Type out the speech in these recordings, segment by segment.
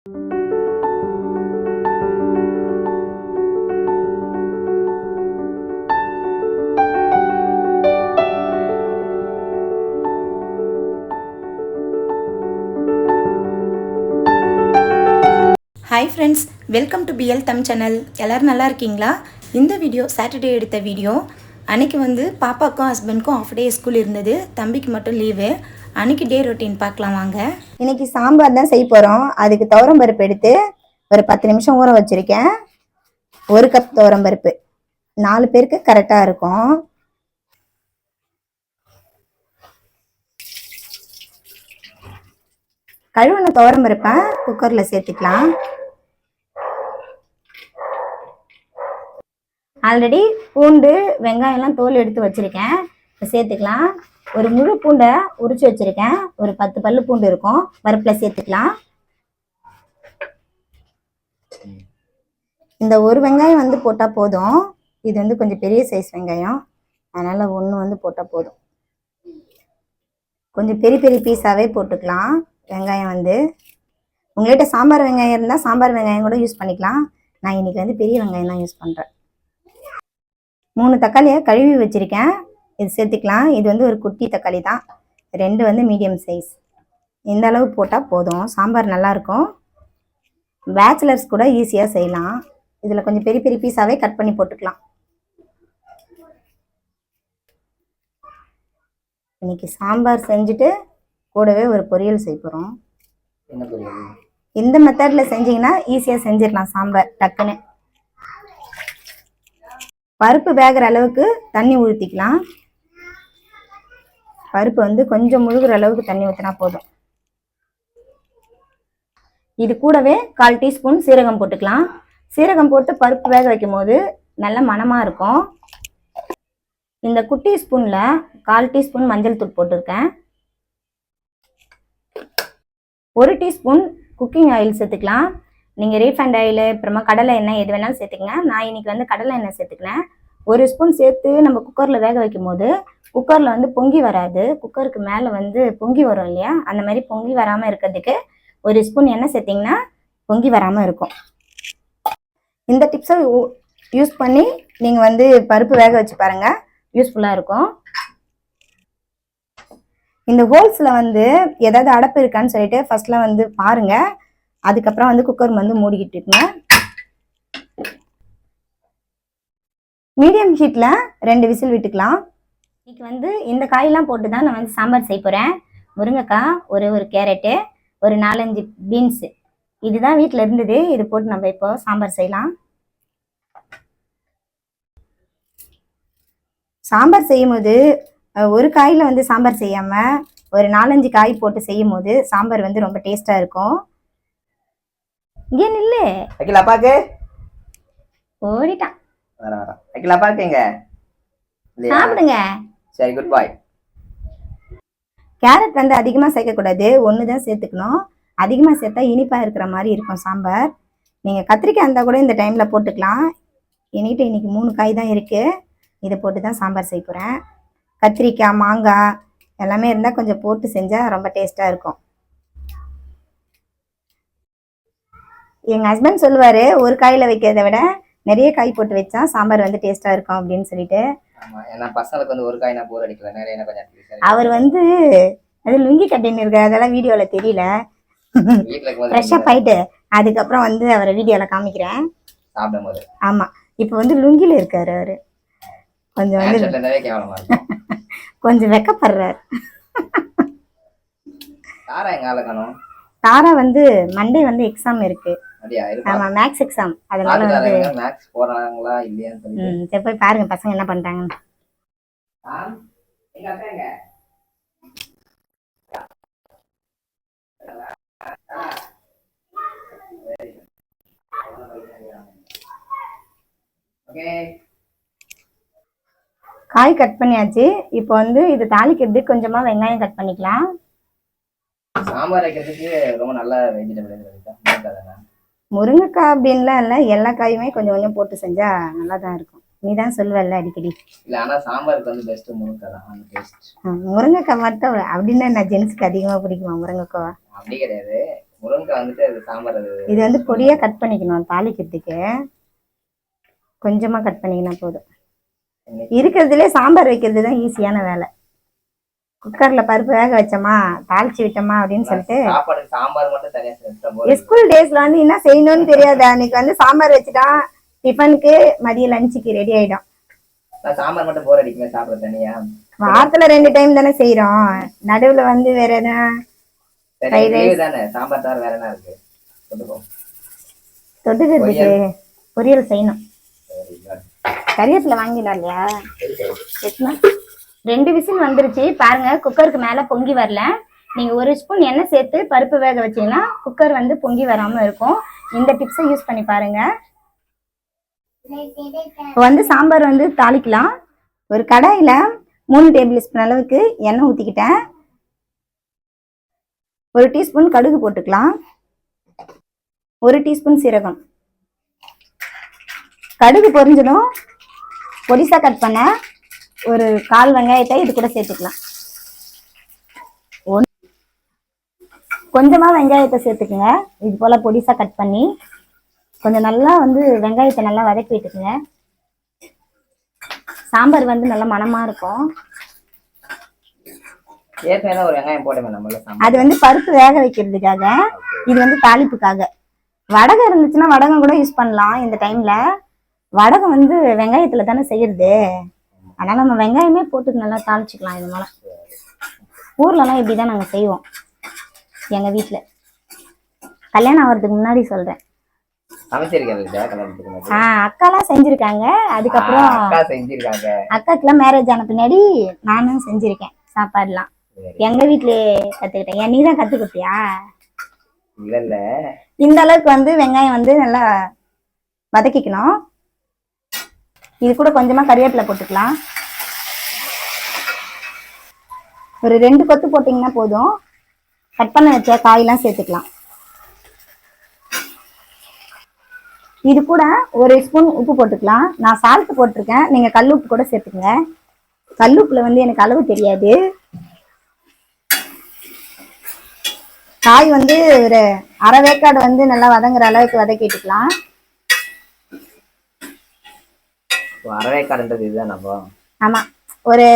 Hi friends, welcome to PL Tamil channel. எல்லோரும் நல்லா இருக்கீங்களா? இந்த வீடியோ சாட்டர்டே எடுத்த வீடியோ. அன்றைக்கி வந்து பாப்பாவுக்கும் ஹஸ்பண்டுக்கும் ஆஃப் டே ஸ்கூல் இருந்தது, தம்பிக்கு மட்டும் லீவு. அன்றைக்கி டே ரொட்டீன் பார்க்கலாம் வாங்க. இன்றைக்கி சாம்பார் தான் செய்ய போகிறோம். அதுக்கு துவரம் பருப்பு எடுத்து ஒரு 10 நிமிஷம் ஊற வச்சுருக்கேன். 1 கப் துவரம் பருப்பு 4 பேருக்கு கரெக்டாக இருக்கும். கழுவுன துவரம் பருப்பை குக்கரில் சேர்த்துக்கலாம். ஆல்ரெடி பூண்டு வெங்காயம்லாம் தோல் எடுத்து வச்சுருக்கேன், சேர்த்துக்கலாம். ஒரு முழு பூண்டை உரிச்சு வச்சுருக்கேன், ஒரு 10 பல்லு பூண்டு இருக்கும், பருப்பில் சேர்த்துக்கலாம். இந்த ஒரு வெங்காயம் வந்து போட்டால் போதும். இது வந்து கொஞ்சம் பெரிய சைஸ் வெங்காயம், அதனால் ஒன்று வந்து போட்டால் போதும். கொஞ்சம் பெரிய பெரிய பீஸாகவே போட்டுக்கலாம். வெங்காயம் வந்து உங்கள்கிட்ட சாம்பார் வெங்காயம் இருந்தால் சாம்பார் வெங்காயம் கூட யூஸ் பண்ணிக்கலாம். நான் இன்றைக்கி வந்து பெரிய வெங்காயம் தான் யூஸ் பண்ணுறேன். 3 தக்காளியை கழுவி வச்சுருக்கேன், இது சேர்த்துக்கலாம். இது வந்து ஒரு குட்டி தக்காளி தான், 2 வந்து மீடியம் சைஸ். இந்த அளவு போட்டால் போதும், சாம்பார் நல்லாயிருக்கும். பேச்சுலர்ஸ் கூட ஈஸியாக செய்யலாம். இதில் கொஞ்சம் பெரிய பெரிய பீஸாகவே கட் பண்ணி போட்டுக்கலாம். இன்னைக்கு சாம்பார் செஞ்சுட்டு கூடவே ஒரு பொரியல் செய்ய போகிறோம். இந்த மெத்தடில் செஞ்சிங்கன்னா ஈஸியாக செஞ்சிடலாம் சாம்பார் டக்குன்னு. பருப்பு வேகிற அளவுக்கு தண்ணி ஊற்றிக்கலாம். பருப்பு வந்து கொஞ்சம் முழுகிற அளவுக்கு தண்ணி ஊற்றினா போதும். இது கூடவே 1/4 டீஸ்பூன் சீரகம் போட்டுக்கலாம். சீரகம் போட்டு பருப்பு வேக வைக்கும் போது நல்ல மணமாக இருக்கும். இந்த குட்டி ஸ்பூனில் 1/4 டீஸ்பூன் மஞ்சள் தூள் போட்டிருக்கேன். 1 டீஸ்பூன் குக்கிங் ஆயில் சேர்த்துக்கலாம். நீங்கள் ரீஃபைண்ட் ஆயில் அப்புறமா கடலை எண்ணெய் எது வேணாலும் சேர்த்துக்கங்க. நான் இன்னைக்கு வந்து கடலை எண்ணெய் சேர்த்துக்கினேன். 1 ஸ்பூன் சேர்த்து நம்ம குக்கரில் வேக வைக்கும் போது குக்கரில் வந்து பொங்கி வராது. குக்கருக்கு மேலே வந்து பொங்கி வரும் இல்லையா, அந்த மாதிரி பொங்கி வராமல் இருக்கிறதுக்கு 1 ஸ்பூன் எண்ணெய் சேர்த்திங்கன்னா பொங்கி வராமல் இருக்கும். இந்த டிப்ஸை யூஸ் பண்ணி நீங்கள் வந்து பருப்பு வேக வச்சு பாருங்கள், யூஸ்ஃபுல்லாக இருக்கும். இந்த ஹோல்ஸில் வந்து ஏதாவது அடப்பு இருக்கான்னு சொல்லிட்டு ஃபர்ஸ்ட்லாம் வந்து பாருங்கள். அதுக்கப்புறம் வந்து குக்கர் வந்து மூடிக்கிட்டுங்க. மீடியம் ஹீட்டில் 2 விசில் விட்டுக்கலாம். இன்னைக்கு வந்து இந்த காயெல்லாம் போட்டு தான் நான் வந்து சாம்பார் செய்ய போகிறேன். முருங்கைக்காய், ஒரு கேரட்டு, ஒரு 4-5 பீன்ஸு, இதுதான் வீட்டில் இருந்தது. இது போட்டு நம்ம இப்போ சாம்பார் செய்யலாம். சாம்பார் செய்யும் போது ஒரு காயில் வந்து சாம்பார் செய்யாமல் ஒரு 4-5 காய் போட்டு செய்யும் போது சாம்பார் வந்து ரொம்ப டேஸ்ட்டாக இருக்கும். இங்கே நில்லு, அப்பாக்கு ஓடிட்டான். அப்பாக்குங்க சாப்பிடுங்க. சரி, குட் பாய். கேரட் வந்து அதிகமாக சேர்க்கக்கூடாது, 1 தான் சேர்த்துக்கணும். அதிகமாக சேர்த்தா இனிப்பாக இருக்கிற மாதிரி இருக்கும் சாம்பார். நீங்கள் கத்திரிக்காய் இருந்தால் கூட இந்த டைமில் போட்டுக்கலாம். என்கிட்ட இன்னைக்கு 3 காய் தான் இருக்குது, இதை போட்டு தான் சாம்பார் செய்ய போகிறேன். கத்திரிக்காய், மாங்காய் எல்லாமே இருந்தால் கொஞ்சம் போட்டு செஞ்சால் ரொம்ப டேஸ்ட்டாக இருக்கும். எங்கள் ஹஸ்பண்ட் சொல்லுவார், ஒரு காயில் வைக்கிறத விட நிறைய காய் போட்டு வச்சா சாம்பார் வந்து டேஸ்ட்டாக இருக்கும் அப்படின்னு சொல்லிட்டு. அவர் வந்து அது லுங்கி கட்டின்னு இருக்காரு, அதெல்லாம் வீடியோவில் தெரியல. ஃப்ரெஷ்ஷாக போயிட்டு அதுக்கப்புறம் வந்து அவரை வீடியோவில் காமிக்கிறேன். ஆமாம், இப்போ வந்து லுங்கியில் இருக்காரு அவர். கொஞ்சம் வந்து கொஞ்சம் வெக்கப்படுறாரு. தாரா வந்து மண்டே வந்து எக்ஸாம் இருக்கு. ஆமா, மேக்ஸ் எக்ஸாம். அதனால வந்து மேக்ஸ் போறாங்களா இல்லையான்னு சொல்லி சரி போய் பாருங்க பசங்க என்ன பண்றாங்க. காய் கட் பண்ணியாச்சு. இப்போ வந்து இது தாளிக்கிறதுக்கு கொஞ்சமா வெங்காயம் கட் பண்ணிக்கலாம். சாம்பார் வைக்கிறதுக்கு ரொம்ப நல்ல வெஜிடபிள். முருங்கைக்காய் அப்படின்லாம் இல்லை, எல்லா காயுமே கொஞ்சம் கொஞ்சம் போட்டு செஞ்சா நல்லா தான் இருக்கும். நீ தான் சொல்லுவல்ல அடிக்கடி. இல்ல, ஆனா சாம்பாருக்கு வந்து பெஸ்ட் முருங்கைக்காய் தான் அந்த டேஸ்ட். முருங்கைக்காய் மட்டும் அப்படின்னா நான் ஜென்ஸுக்கு அதிகமாக பிடிக்குமா முருங்கைக்காய்? அப்படி கிடையாது, முருங்கைக்காய் வந்துட்டு அது சாம்பார் அது இது வந்து பொடியா கட் பண்ணிக்கணும் தாளிக்கிறதுக்கு. கொஞ்சமா கட் பண்ணிக்கினா போதும். இருக்கிறதுலே சாம்பார் வைக்கிறது தான் ஈஸியான வேலை. குக்கர்ல பருப்பு வேக வச்சோமா தாளிச்சு விட்டோமா அப்படின்னு சொல்லிட்டு சாப்பாடு சாம்பார் மட்டும் தனியா செஞ்சுட்டா ஸ்கூல் டேஸ்ல வந்து என்ன செய்யணும்னு தெரியாது. அன்னைக்கு வந்து சாம்பார் வச்சுட்டா டிஃபனுக்கு மதியம் லஞ்சுக்கு ரெடி ஆயிடும். சாம்பார் மட்டும் போர் அடிக்குமே சாப்பிட தனியா. வாரத்துல 2 டைம் தானே செய்யறோம். நடுவுல வந்து வேற எதனா தானே சாம்பார் தவிர வேற என்ன இருக்கு தொட்டுக்கிறதுக்கு பொரியல் செய்யணும். கறிவேப்பிலை வாங்கிடலாம் இல்லையா? 2 விசில் வந்துருச்சு பாருங்க. குக்கருக்கு மேல பொங்கி வரல. நீங்க 1 ஸ்பூன் எண்ணெய் சேர்த்து பருப்பு வேக வச்சீங்கன்னா குக்கர் வந்து பொங்கி வராம இருக்கும். இந்த டிப்ஸை யூஸ் பண்ணி பாருங்க. இப்போ வந்து சாம்பார் வந்து தாளிக்கலாம். ஒரு கடாயில 3 டேபிள் ஸ்பூன் அளவுக்கு எண்ணெய் ஊத்திக்கிட்டேன். 1 டீஸ்பூன் கடுகு போட்டுக்கலாம். 1 டீஸ்பூன் சீரகம். கடுகு பொரிஞ்சதும் பொடிசா கட் பண்ண ஒரு 1/4 வெங்காயத்தை இது கூட சேர்த்துக்கலாம். கொஞ்சமா வெங்காயத்தை சேர்த்துக்குங்க. இது போல பொடிசா கட் பண்ணி கொஞ்சம் நல்லா வந்து வெங்காயத்தை நல்லா வதக்கி விட்டுக்குங்க. சாம்பார் வந்து நல்லா மணமா இருக்கும். ஏற்கனவே ஒரு வெங்காயம் போட்டோமே நம்மள. அது வந்து பருப்பு வேக வைக்கிறதுக்காக, இது வந்து தாளிப்புக்காக. வடகம் இருந்துச்சுன்னா வடகம் கூட யூஸ் பண்ணலாம். இந்த டைம்ல வடகம் வந்து வெங்காயத்துல தானே செய்யறது. அதனால நம்ம வெங்காயமே போட்டு நல்லா தாளிச்சுக்கலாம். இது மேல ஊர்லலாம் இப்படிதான் நாங்க செய்வோம். எங்க வீட்டுல கல்யாணம் ஆகிறதுக்கு முன்னாடி சொல்றேன். அக்காலாம் செஞ்சிருக்காங்க. அதுக்கப்புறம் அக்காக்குலாம் மேரேஜ் ஆன பின்னாடி நானும் செஞ்சிருக்கேன் சாப்பாடுலாம். எங்க வீட்லயே கத்துக்கிட்டேன். நீதான் கத்து கொடுத்தியா? இந்த அளவுக்கு வந்து வெங்காயம் வந்து நல்லா வதக்கிக்கணும். இது கூட கொஞ்சமா கறிவேப்பிலை போட்டுக்கலாம். ஒரு 2 கொத்து போட்டீங்கன்னா போதும். கட் பண்ண வச்ச காயெல்லாம் சேர்த்துக்கலாம். இது கூட 1 ஸ்பூன் உப்பு போட்டுக்கலாம். நான் சால்ட் போட்டிருக்கேன். நீங்க கல் உப்பு கூட சேர்த்துக்கங்க. கல்லுப்புல வந்து எனக்கு அளவு தெரியாது. காய் வந்து ஒரு 1/2 வேக்காடு வந்து நல்லா வதங்குற அளவுக்கு வதக்கிட்டுக்கலாம். 1/2 வேக்காடுன்றது இதுதான் நம்ம. ஆமா, ஒரு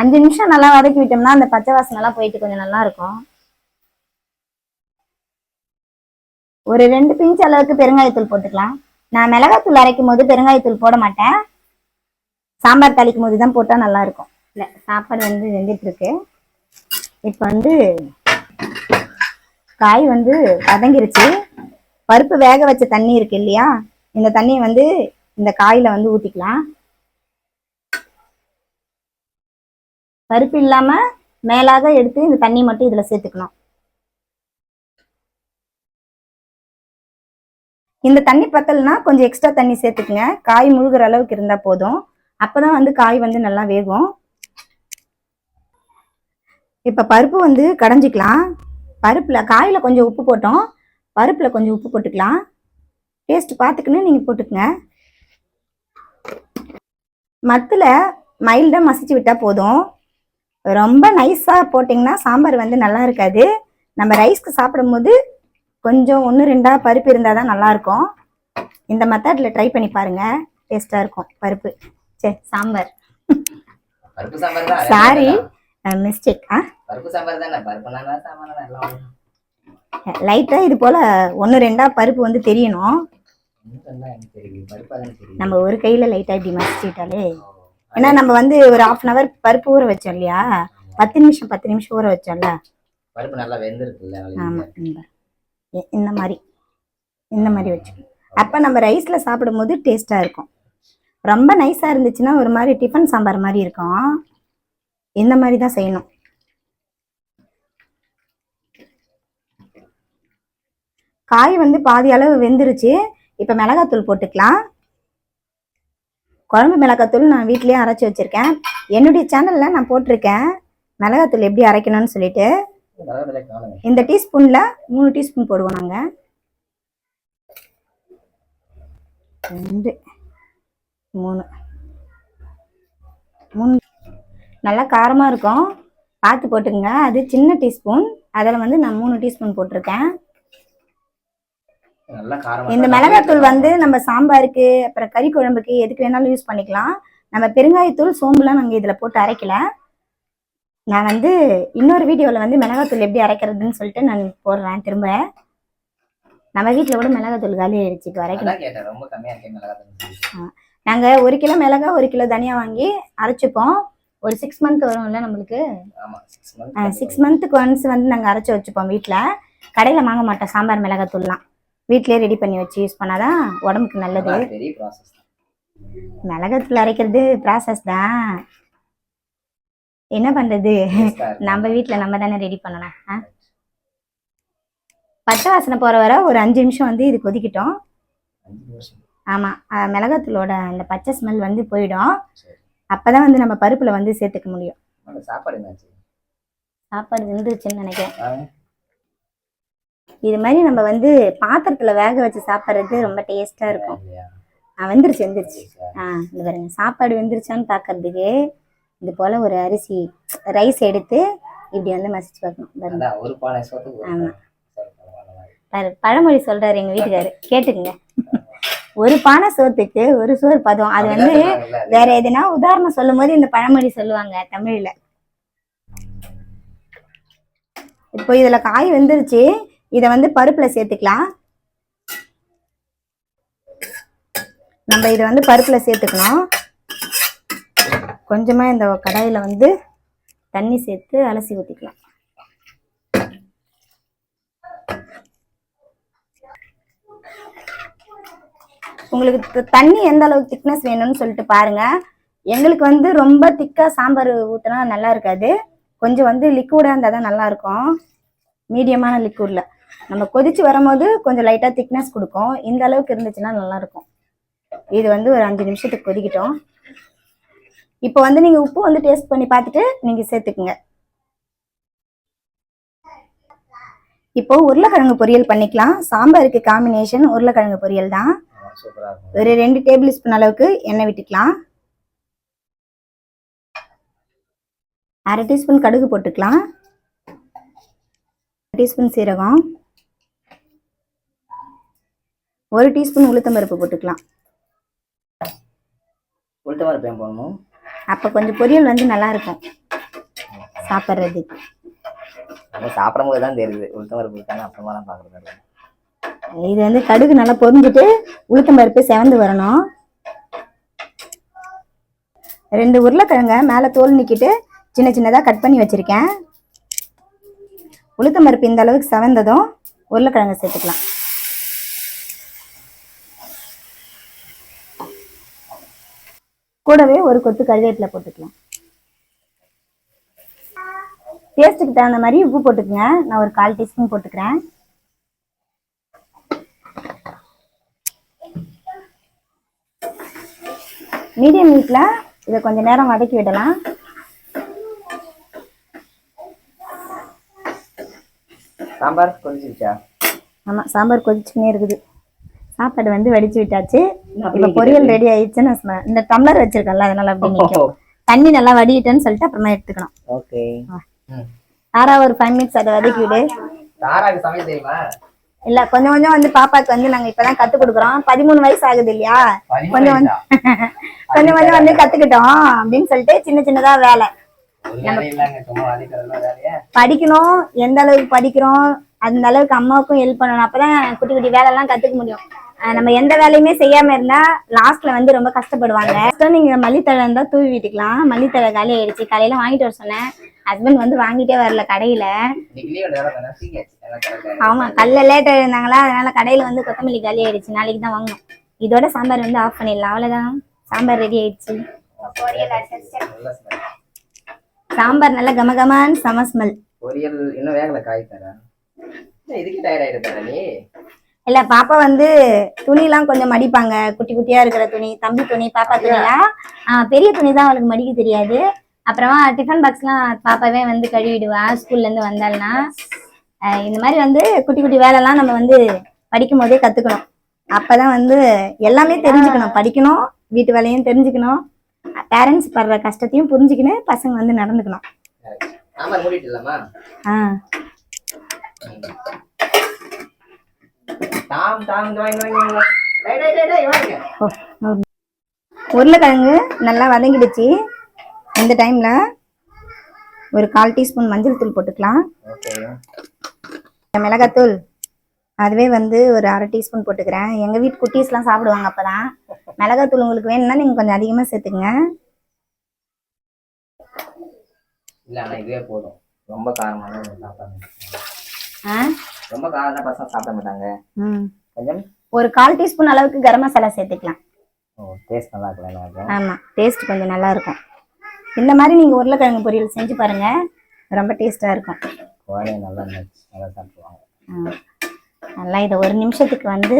5 நிமிஷம் நல்லா வதக்கி விட்டோம்னா அந்த பச்சை வாசனை எல்லாம் போயிட்டு கொஞ்சம் நல்லா இருக்கும். ஒரு 2 பிஞ்ச் அளவுக்கு பெருங்காயத்தூள் போட்டுக்கலாம். நான் மிளகாத்தூள் அரைக்கும் போது பெருங்காயத்தூள் போட மாட்டேன். சாம்பார் தாளிக்கும் போது தான் போட்டா நல்லா இருக்கும். இல்லை, சாப்பாடு வந்து வெந்துட்டு இருக்கு. இப்போ வந்து காய் வந்து வதங்கிருச்சு. பருப்பு வேக வச்ச தண்ணி இருக்கு இல்லையா, இந்த தண்ணியை வந்து இந்த காயில வந்து ஊத்திக்கலாம். பருப்பு இல்லாம மேலாக எடுத்து இந்த தண்ணி மட்டும் இதுல சேர்த்துக்கணும். இந்த தண்ணி பத்தலைன்னா கொஞ்சம் எக்ஸ்ட்ரா தண்ணி சேர்த்துக்குங்க. காய் முழுகிற அளவுக்கு இருந்தா போதும். அப்பதான் வந்து காய் வந்து நல்லா வேகும். இப்ப பருப்பு வந்து கடைஞ்சிக்கலாம். பருப்புல காயில கொஞ்சம் உப்பு போட்டோம், பருப்புல கொஞ்சம் உப்பு போட்டுக்கலாம். டேஸ்ட் பார்த்துக்குன்னு நீங்க போட்டுக்குங்க. மத்துல மைல்டா மசிச்சு விட்டா போதும். ரொம்ப நைஸா போட்டிங்கன்னா சாம்பார் வந்து நல்லா இருக்காது. நம்ம ரைஸ்க்கு சாப்பிடும் போது கொஞ்சம் 1-2 பருப்பு இருந்தால் தான் நல்லா இருக்கும். இந்த மெத்தட்ல ட்ரை பண்ணி பாருங்க, டேஸ்டா இருக்கும். பருப்பு சரி சாம்பார் சாரி மிஸ்டேக். லைட்டா இது போல 1-2 பருப்பு வந்து தெரியணும். நம்ம ஒரு கையில லைட்டா இப்படி மசிச்சுட்டாலே, ஏன்னா நம்ம வந்து ஒரு 1/2 hour பருப்பு ஊற வச்சோம் இல்லையா, 10 நிமிஷம் ஊற வச்சோம்ல, பருப்பு நல்லா வெந்திருக்குல்ல. ஆமா, இந்த மாதிரி வச்சு அப்ப நம்ம ரைஸ்ல சாப்பிடும் போது டேஸ்டா இருக்கும். ரொம்ப நைஸா இருந்துச்சுன்னா ஒரு மாதிரி டிஃபன் சாம்பார் மாதிரி இருக்கும். இந்த மாதிரி தான் செய்யணும். காய் வந்து பாதி அளவு வெந்துருச்சு. இப்ப மிளகாத்தூள் போட்டுக்கலாம். குழம்பு மிளகாத்தூள் நான் வீட்லயே அரைச்சி வச்சிருக்கேன். என்னுடைய சேனல்ல நான் போட்டிருக்கேன் மிளகாத்தூள் எப்படி அரைக்கணும்னு சொல்லிட்டு. இந்த டீஸ்பூன்ல 3 டீஸ்பூன் போடுவோம் நாங்க. 2 3 நல்லா காரமா இருக்கும், பார்த்து போட்டுங்க. அது சின்ன டீஸ்பூன், அதில் வந்து நான் 3 டீஸ்பூன் போட்டிருக்கேன். நல்லா காரமா இந்த மிளகாத்தூள் வந்து நம்ம சாம்பாருக்கு அப்புறம் கறி குழம்புக்கு எதுக்கு வேணாலும் யூஸ் பண்ணிக்கலாம். நம்ம பெருங்காயத்தூள் சோம்புலாம் நாங்கள் இதில் போட்டு அரைக்கல. நான் வந்து இன்னொரு வீடியோவில் வந்து மிளகாத்தூள் எப்படி அரைக்கிறதுன்னு சொல்லிட்டு நான் போடுறேன் திரும்ப. நம்ம வீட்டில் கூட மிளகாத்தூள் காலி ஆயிடுச்சு, இப்போ அரைக்கலாம். கேட்டேன் ரொம்ப கம்மியா இருக்கேன் மிளகாத்தூள். நாங்கள் 1 கிலோ மிளகா 1 கிலோ தனியா வாங்கி அரைச்சிப்போம். ஒரு 6 மந்த் வரும்ல நம்மளுக்கு. ஆமா 6 மந்த்துக்கு ஒன்ஸ் வந்து நாங்கள் அரைச்சி வச்சுப்போம் வீட்டில். கடையில் வாங்க மாட்டோம் சாம்பார் மிளகாத்தூள்லாம். வீட்டிலே ரெடி பண்ணி வச்சு யூஸ் பண்ணாதான் உடம்புக்கு நல்லது. பெரிய ப்ராசஸ். மிளகாத்தூள் அரைக்கிறது ப்ராசஸ் தான், என்ன பண்றது, நம்ம வீட்டில் நம்ம தானே ரெடி பண்ணணும். பச்சை வாசனை போற வர ஒரு 5 நிமிஷம் வந்து இது கொதிக்கிட்டோம். ஆமா, மிளகாத்தூளோட அந்த பச்சை ஸ்மெல் வந்து போயிடும். அப்பதான் வந்து நம்ம பருப்புல வந்து சேர்த்துக்க முடியும். சாப்பாடு வெந்துருச்சுன்னு நினைக்கிறேன். இது மாதிரி நம்ம வந்து பாத்திரத்துல வேக வச்சு சாப்பிட்றது ரொம்ப டேஸ்டா இருக்கும். வெந்துருச்சு. இந்த பாருங்க, சாப்பாடு வெந்துருச்சான்னு பாக்குறதுக்கு இது போல ஒரு அரிசி ரைஸ் எடுத்து இப்படி வந்து மசிச்சு வைக்கணும். ஆமா, பழமொழி சொல்றாரு எங்க வீட்டுக்காரு, கேட்டுக்குங்க. ஒரு பானை சோத்துக்கு ஒரு சோறு பதம். அது வந்து வேற எதுனா உதாரணம் சொல்லும் போது இந்த பழமொழி சொல்லுவாங்க தமிழ்ல. இப்போ இதுல காய் வெந்துருச்சு, இத வந்து பருப்புல சேர்த்துக்கலாம். நம்ம இதை வந்து பருப்புல சேர்த்துக்கணும். கொஞ்சமா இந்த கடாயில வந்து தண்ணி சேர்த்து அலசி ஊத்திக்கலாம். உங்களுக்கு தண்ணி எந்த அளவுக்கு திக்னஸ் வேணும்னு சொல்லிட்டு பாருங்க. எங்களுக்கு வந்து ரொம்ப திக்கா சாம்பார் ஊற்றினா நல்லா இருக்காது. கொஞ்சம் வந்து லிக்விடா இருந்தால் தான் நல்லா இருக்கும். மீடியமான லிக்விட்ல நம்ம கொதிச்சு வரும்போது கொஞ்சம் லைட்டா திக்னஸ் கொடுக்கும். இந்த அளவுக்கு இருந்துச்சுன்னா நல்லா இருக்கும். இது வந்து ஒரு 5 நிமிஷத்துக்கு கொதிக்கிட்டோம். இப்போ வந்து நீங்க உப்பு வந்து டேஸ்ட் பண்ணி பார்த்துட்டு நீங்க சேர்த்துக்குங்க. இப்போ உருளைக்கிழங்கு பொரியல் பண்ணிக்கலாம். சாம்பாருக்கு காம்பினேஷன் உருளைக்கிழங்கு பொரியல் தான். ஒரு 2 டேபிள் ஸ்பூன் அளவுக்கு எண்ணெய் விட்டுக்கலாம். 1/2 டீஸ்பூன் கடுகு போட்டுக்கலாம். 1 டீஸ்பூன் சீரகம், 1 டீஸ்பூன் உளுத்தம்பருப்பு போட்டுக்கலாம். உளுத்தம்பருப்பு ஏன் போடணும்? அப்போ கொஞ்சம் பொரியல் வந்து நல்லா இருக்கும் சாப்பிட்றதுக்கு. சாப்பிடும் போது தான் தெரியுது உளுத்தம்பருப்பு இருக்காங்க, அப்புறமா தான் பார்க்குறது. இது வந்து கடுகு நல்லா பொரிஞ்சுட்டு உளுத்தம்பருப்பு செவந்து வரணும். 2 உருளைக்கிழங்க மேலே தோல் நீக்கிட்டு சின்ன சின்னதாக கட் பண்ணி வச்சிருக்கேன். உளுத்தம்பருப்பு இந்த அளவுக்கு செவந்ததும் உருளைக்கிழங்கு சேர்த்துக்கலாம். கூடவே ஒரு கொத்து கருவேப்பிலை போட்டுக்கலாம். டேஸ்ட்டுக்கு தகுந்த மாதிரி உப்பு போட்டுக்கங்க. நான் ஒரு 1/4 டீஸ்பூன் போட்டுக்கிறேன். மீடியம் ஹீட்ல இதை கொஞ்ச நேரம் வதக்கி விடலாம். சாம்பார் கொதிச்சிருச்சா? ஆமா, சாம்பார் கொதிச்சுனே இருக்குது. சாப்பாடு வந்து வடிச்சு விட்டாச்சு. இப்ப பொரியல் ரெடி ஆயிடுச்சுன்னு இந்த டம்ளர் வச்சிருக்கல, அதனால அப்படி நிக்கும். தண்ணி நல்லா வடிட்டேன்னு சொல்லிட்டு அப்புறமா எடுத்துக்கணும். ஓகே, தாரா ஒரு 5 மினிட்ஸ் அதை வதக்கி விடு. தாராக்கு சமையல் தெரியுமா? இல்ல, கொஞ்சம் கொஞ்சம் வந்து பாப்பாக்கு வந்து நாங்க இப்பதான் கத்து கொடுக்குறோம். 13 வயசு ஆகுது இல்லையா, கொஞ்சம் கொஞ்சம் வந்து கத்துக்கிட்டோம் அப்படின்னு சொல்லிட்டு சின்ன சின்னதா வேலை படிக்கணும். எந்த அளவுக்கு படிக்கிறோம் அந்த அளவுக்கு அம்மாவுக்கும் ஹெல்ப் பண்ணணும். அப்பதான் குட்டி குட்டி வேலை எல்லாம் கத்துக்க முடியும். நம்ம எந்த வேலையுமே செய்யாம இருந்தா லாஸ்ட்ல வந்து ரொம்ப கஷ்டப்படுவாங்க. நீங்க மல்லித்தழை இருந்தா தூவி விட்டுக்கலாம். மல்லித்தழை காலி ஆயிடுச்சு, காலையில வாங்கிட்டு வர சொன்னேன். ஹஸ்பண்ட் வந்து வாங்கிட்டே வரல கடையில. ஆமா, கல்ல லேட்டா இருந்தாங்களா, அதனால கடையில வந்து கொத்தமல்லி காலி ஆயிடுச்சு. நாளைக்கு தான் வாங்கணும். இதோட சாம்பார் வந்து ஆஃப் பண்ணிடலாம். அவ்வளவுதான், சாம்பார் ரெடி ஆயிடுச்சு. சாம்பார் நல்லா கமகமான்னு செம ஸ்மெல். பொரியல் இன்னும் வேகல, காய் தர இதுக்கு தயாராயிடுறா நீ? இல்ல, பாப்பா வந்து துணிலாம் கொஞ்சம் மடிப்பாங்க. குட்டி குட்டியா இருக்கிற துணி, தம்பி துணி, பாப்பா துணிலாம். பெரிய துணி தான் அவளுக்கு மடிக்க தெரியாது. அப்புறமா டிஃபன் பாக்ஸ்லாம் பாப்பாவே வந்து கழுவிடுவா ஸ்கூல்ல இருந்து வந்தாள்னா. இந்த மாதிரி வந்து குட்டி குட்டி வேலைலாம் நம்ம வந்து படிக்கும் போதே கத்துக்கணும். அப்பதான் வந்து எல்லாமே தெரிஞ்சுக்கணும். படிக்கணும், வீட்டு வேலையும் தெரிஞ்சுக்கணும், பேரண்ட்ஸ் படுற கஷ்டத்தையும் புரிஞ்சுக்கின்னு பசங்க வந்து நடந்துக்கணும். ஆமா, மூடிட்டு இல்லாமா? டாம் டாம் இங்க வாங்க வாங்க டேய் டேய் டேய் டேய் வாங்க. உருளைக்கிழங்கு நல்லா வதங்கிடுச்சு. இந்த டைம்ல ஒரு 1/4 டீஸ்பூன் மஞ்சள் தூள் போட்டுக்கலாம். ஓகே. மிளகாத்தூள் அதுவே வந்து ஒரு 1/2 டீஸ்பூன் போட்டுக்கிறேன். எங்க வீட்டு குட்டீஸ்லாம் சாப்பிடுவாங்க அப்பதான். மிளகாத்தூள் உங்களுக்கு வேணும்னா நீங்க கொஞ்சம் அதிகமா சேர்த்துங்க. இல்ல ஆனா இதுவே போதும். ரொம்ப காரமா சாப்பிட ஆ ரொம்ப காரம் தான் பசங்க சாப்பிட மாட்டாங்க. கொஞ்சம் ஒரு 1/4 டீஸ்பூன் அளவுக்கு கரம் மசாலா சேர்த்துக்கலாம். டேஸ்ட் நல்லா இருக்குல்ல. ஆமா, டேஸ்ட் கொஞ்சம் நல்லா இருக்கும். இந்த மாதிரி நீங்க உருளைக்கிழங்கு பொரியல் செஞ்சு பாருங்க, ரொம்ப டேஸ்டா இருக்கும். குழந்தைங்க நல்லா நல்லா சாப்பிடுவாங்க. நல்லா இதை 1 நிமிஷத்துக்கு வந்து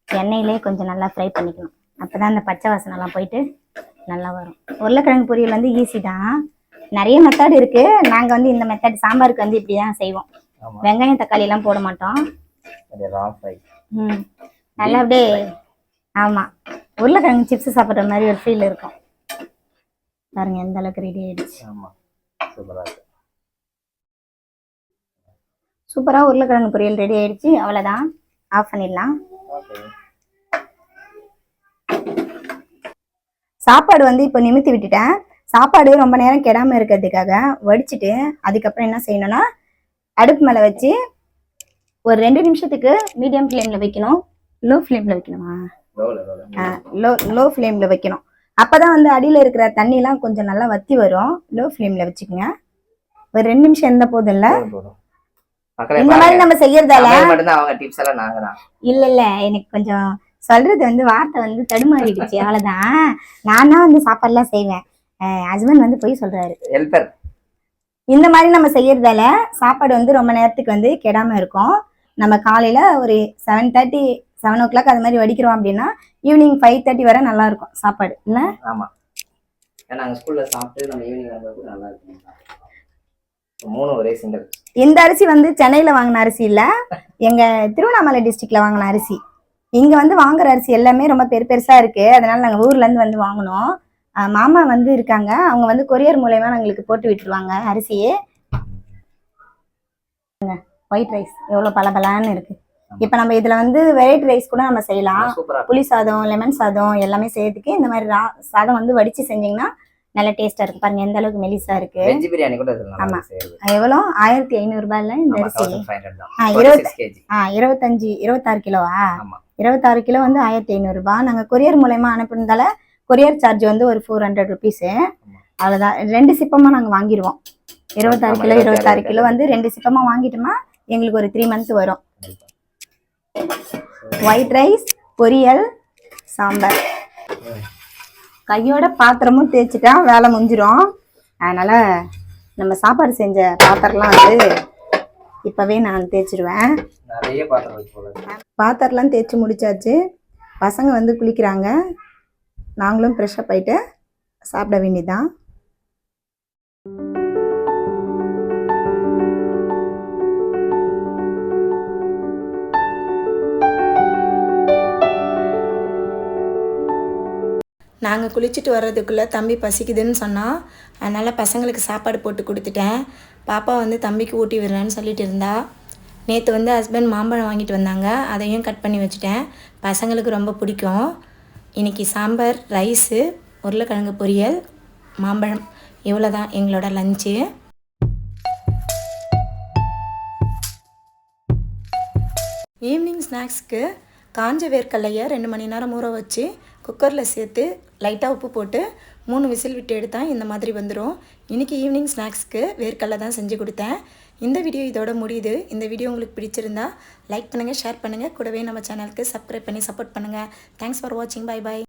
எண்ணெயிலே கொஞ்சம் நல்லா ஃப்ரை பண்ணிக்கணும். அப்பதான் அந்த பச்சை வாசனைலாம் போயிட்டு நல்லா வரும். உருளைக்கிழங்கு பொரியல் வந்து ஈஸி தான். நிறைய மெத்தட் இருக்கு. நாங்க வந்து இந்த மெத்தட் சாம்பாருக்கு வந்து இப்படிதான் செய்வோம். வெங்காயம் தக்காளி எல்லாம் போட மாட்டோம். நல்லா அப்படியே ஆமா உருளைக்கிழங்கு சிப்ஸ் சாப்பிட்ற மாதிரி ஒரு ஃபீல் இருக்கும். பாருங்க எந்த அளவுக்கு ரெடி ஆயிடுச்சு. சூப்பரா உருளைக்கிழங்கு பொரியல் ரெடி ஆயிடுச்சு. அவ்வளவுதான், ஆஃப் பண்ணிடலாம். சாப்பாடு வந்து இப்போ நிமித்தி விட்டுட்டேன். சாப்பாடு ரொம்ப நேரம் கெடாம இருக்கிறதுக்காக வடிச்சிட்டு அதுக்கப்புறம் என்ன செய்யணும்னா அடுப்பு மேலே வச்சு ஒரு 2 நிமிஷத்துக்கு மீடியம் ஃப்ளேம்ல வைக்கணும். லோ ஃப்ளேம்ல வைக்கணுமா? லோ ஃப்ளேம்ல வைக்கணும். அப்பதான் வந்து அடியில இருக்கிற தண்ணிலாம் கொஞ்சம் நல்லா வத்தி வரும். லோ ஃப்ளேம்ல வச்சுக்கோங்க. ஒரு 2 நிமிஷம் எந்த போதும் இல்ல. இந்த மாதிரி நம்ம செய்யறதால இல்ல எனக்கு கொஞ்சம் சொல்றது வந்து வார்த்தை வந்து தடுமாறிடுச்சு. அவ்வளவுதான். நான் தான் வந்து சாப்பாடுலாம் செய்வேன். ஹஸ்பண்ட் வந்து போய் சொல்றாரு. இந்த மாதிரி நம்ம செய்யறதால சாப்பாடு வந்து ரொம்ப நேரத்துக்கு வந்து கெடாம இருக்கும். நம்ம காலையில ஒரு 7:30 7 o'clock அது மாதிரி வடிக்கிறோம் அப்படின்னா ஈவினிங் 5:30 வரை நல்லா இருக்கும் சாப்பாடு இல்ல. ஆமா, நாங்க ஸ்கூல்ல சாப்பிட்டு நம்ம ஈவினிங் வரும்போது நல்லா இருக்கும். 3 ஒரே சிங்கிள். இந்த அரிசி வந்து சென்னையில வாங்கின அரிசி இல்ல, எங்க திருவண்ணாமலை டிஸ்ட்ரிக்ட்ல வாங்கின அரிசி. இங்க வந்து வாங்குற அரிசி எல்லாமே ரொம்ப பெருசா இருக்கு. அதனால நாங்க ஊர்ல இருந்து வந்து வாங்கினோம். மாமா வந்து இருக்காங்க, அவங்க வந்து கொரியர் மூலமா எங்களுக்கு போட்டு விட்டுருவாங்க அரிசியே. ஒயிட் ரைஸ் எவ்வளவு பலபலான்னு இருக்கு. இப்ப நம்ம இதுல வந்து வெரைட்டி ரைஸ் கூட நம்ம செய்யலாம். புளி சாதம், லெமன் சாதம் எல்லாமே செய்யறதுக்கு இந்த மாதிரி சாதம் வந்து வடிச்சு செஞ்சீங்கன்னா நல்ல டேஸ்டா இருக்கு. பாருங்க எந்த அளவுக்கு மெலிசா இருக்கு. வெஜ் பிரியாணி கூட இதெல்லாம் ஆமா. எவ்வளவு 1500 ரூபாய்ல இந்த அரிசி 26 கிலோவா? 26 கிலோ வந்து 1500 ரூபாய். நாங்க கொரியர் மூலமா அனுப்புனதால கொரியர் சார்ஜ் வந்து ஒரு 400 ருபீஸ். அவ்வளவுதான். 2 சிப்பமா நாங்க வாங்கிடுவோம். 26 கிலோ வந்து 2 சிப்பமா வாங்கிட்டோம்னா எங்களுக்கு ஒரு 3 months வரும். ஒயிட் ரைஸ், பொரியல், சாம்பார். கையோட பாத்திரமும் தேய்ச்சிட்டா வேலை முடிஞ்சிடும். அதனால நம்ம சாப்பாடு செஞ்ச பாத்திரம்லாம் வந்து இப்பவே நான் தேய்ச்சிடுவேன். பாத்திரம்லாம் தேய்ச்சி முடிச்சாச்சு. பசங்க வந்து குளிக்கிறாங்க. நாங்களும் ஃப்ரெஷ் அப் ஆயிட்டு சாப்பிட வேண்டியதான். நாங்கள் குளிச்சுட்டு வர்றதுக்குள்ளே தம்பி பசிக்குதுன்னு சொன்னான். அதனால் பசங்களுக்கு சாப்பாடு போட்டு கொடுத்துட்டேன். பாப்பா வந்து தம்பிக்கு ஊட்டி விடுறேன்னு சொல்லிட்டு இருந்தா. நேற்று வந்து ஹஸ்பண்ட் மாம்பழம் வாங்கிட்டு வந்தாங்க, அதையும் கட் பண்ணி வச்சுட்டேன். பசங்களுக்கு ரொம்ப பிடிக்கும். இன்றைக்கி சாம்பார், ரைஸு, உருளைக்கிழங்கு பொரியல், மாம்பழம், இவ்வளோ தான் எங்களோட லஞ்சு. ஈவினிங் ஸ்நாக்ஸ்க்கு காஞ்ச வேர்க்கடலையை 2 மணி நேரம் ஊற வச்சு குக்கரில் சேர்த்து லைட்டாக உப்பு போட்டு 3 விசில் விட்டு எடுத்தால் இந்த மாதிரி வந்துடும். இன்றைக்கி ஈவினிங் ஸ்நாக்ஸ்க்கு வேர்க்கடலை தான் செஞ்சு கொடுத்தேன். இந்த வீடியோ இதோட முடியுது. இந்த வீடியோ உங்களுக்கு பிடிச்சிருந்தா லைக் பண்ணுங்கள், ஷேர் பண்ணுங்கள், கூடவே நம்ம சேனலுக்கு சப்ஸ்கிரைப் பண்ணி சப்போர்ட் பண்ணுங்கள். தேங்க்ஸ் ஃபார் வாட்சிங். Bye bye.